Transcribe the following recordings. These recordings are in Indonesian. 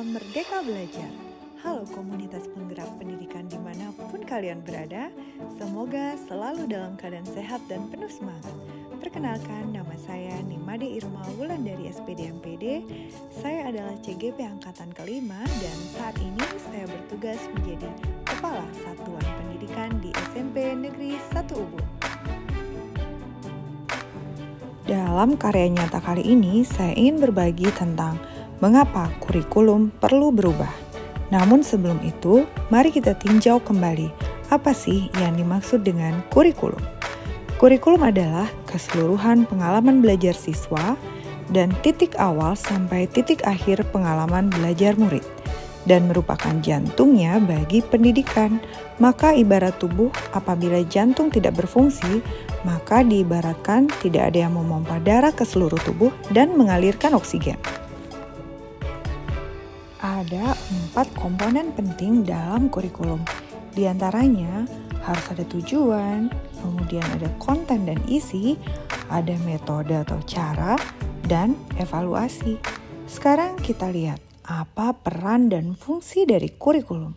Salam Merdeka Belajar. Halo komunitas penggerak pendidikan dimanapun kalian berada, semoga selalu dalam keadaan sehat dan penuh semangat. Perkenalkan, nama saya Nimade Irma Wulandari SPD MPD. Saya adalah CGP Angkatan kelima dan saat ini saya bertugas menjadi Kepala Satuan Pendidikan di SMP Negeri 1 Ubud. Dalam karya nyata kali ini, saya ingin berbagi tentang mengapa kurikulum perlu berubah. Namun sebelum itu, mari kita tinjau kembali apa sih yang dimaksud dengan kurikulum. Kurikulum adalah keseluruhan pengalaman belajar siswa dan titik awal sampai titik akhir pengalaman belajar murid dan merupakan jantungnya bagi pendidikan. Maka ibarat tubuh, apabila jantung tidak berfungsi, maka diibaratkan tidak ada yang memompa darah ke seluruh tubuh dan mengalirkan oksigen. Ada 4 komponen penting dalam kurikulum. Di antaranya harus ada tujuan, kemudian ada konten dan isi, ada metode atau cara, dan evaluasi. Sekarang kita lihat apa peran dan fungsi dari kurikulum.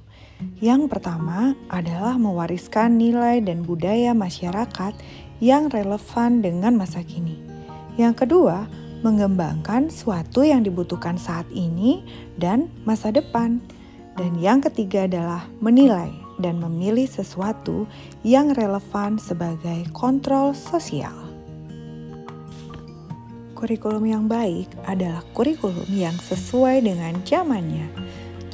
Yang pertama adalah mewariskan nilai dan budaya masyarakat yang relevan dengan masa kini. Yang kedua, mengembangkan suatu yang dibutuhkan saat ini dan masa depan. Dan yang ketiga adalah menilai dan memilih sesuatu yang relevan sebagai kontrol sosial. Kurikulum yang baik adalah kurikulum yang sesuai dengan zamannya.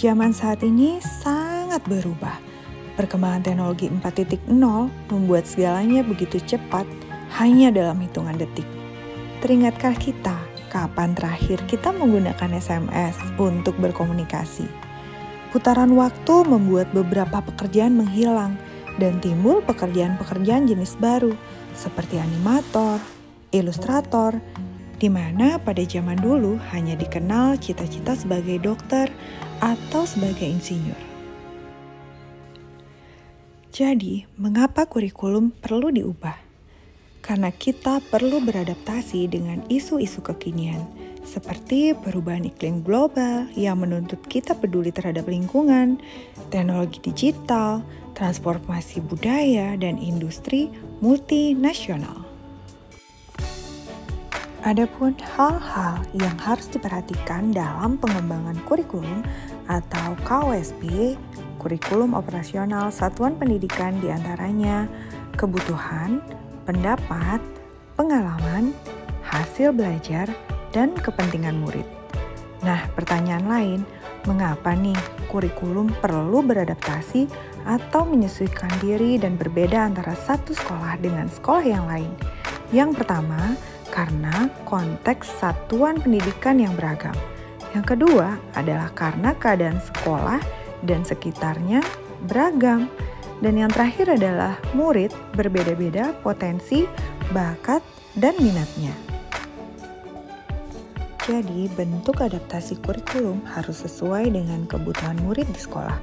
Zaman saat ini sangat berubah. Perkembangan teknologi 4.0 membuat segalanya begitu cepat hanya dalam hitungan detik. Teringatkah kita kapan terakhir kita menggunakan SMS untuk berkomunikasi? Putaran waktu membuat beberapa pekerjaan menghilang dan timbul pekerjaan-pekerjaan jenis baru seperti animator, ilustrator, di mana pada zaman dulu hanya dikenal cita-cita sebagai dokter atau sebagai insinyur. Jadi, mengapa kurikulum perlu diubah? Karena kita perlu beradaptasi dengan isu-isu kekinian, seperti perubahan iklim global yang menuntut kita peduli terhadap lingkungan, teknologi digital, transformasi budaya, dan industri multinasional. Adapun hal-hal yang harus diperhatikan dalam pengembangan kurikulum atau KOSP, kurikulum operasional satuan pendidikan diantaranya kebutuhan, pendapat, pengalaman, hasil belajar, dan kepentingan murid. Nah, pertanyaan lain, mengapa nih kurikulum perlu beradaptasi atau menyesuaikan diri dan berbeda antara satu sekolah dengan sekolah yang lain? Yang pertama, karena konteks satuan pendidikan yang beragam. Yang kedua adalah karena keadaan sekolah dan sekitarnya beragam. Dan yang terakhir adalah murid berbeda-beda potensi, bakat, dan minatnya. Jadi, bentuk adaptasi kurikulum harus sesuai dengan kebutuhan murid di sekolah.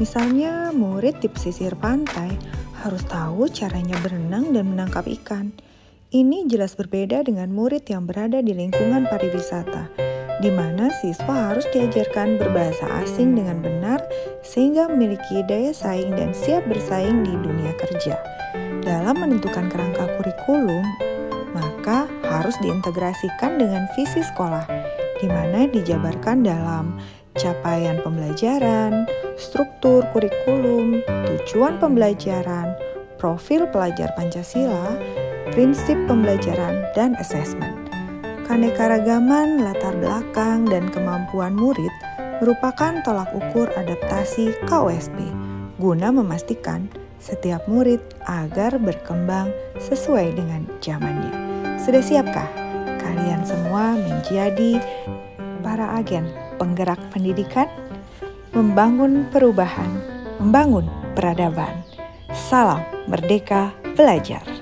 Misalnya, murid di pesisir pantai harus tahu caranya berenang dan menangkap ikan. Ini jelas berbeda dengan murid yang berada di lingkungan pariwisata, di mana siswa harus diajarkan berbahasa asing dengan benar sehingga memiliki daya saing dan siap bersaing di dunia kerja. Dalam menentukan kerangka kurikulum, maka harus diintegrasikan dengan visi sekolah, di mana dijabarkan dalam capaian pembelajaran, struktur kurikulum, tujuan pembelajaran, profil pelajar Pancasila, prinsip pembelajaran, dan asesmen. Keanekaragaman latar belakang dan kemampuan murid merupakan tolak ukur adaptasi KOSP guna memastikan setiap murid agar berkembang sesuai dengan zamannya. Sudah siapkah kalian semua menjadi para agen penggerak pendidikan? Membangun perubahan, membangun peradaban. Salam Merdeka Belajar.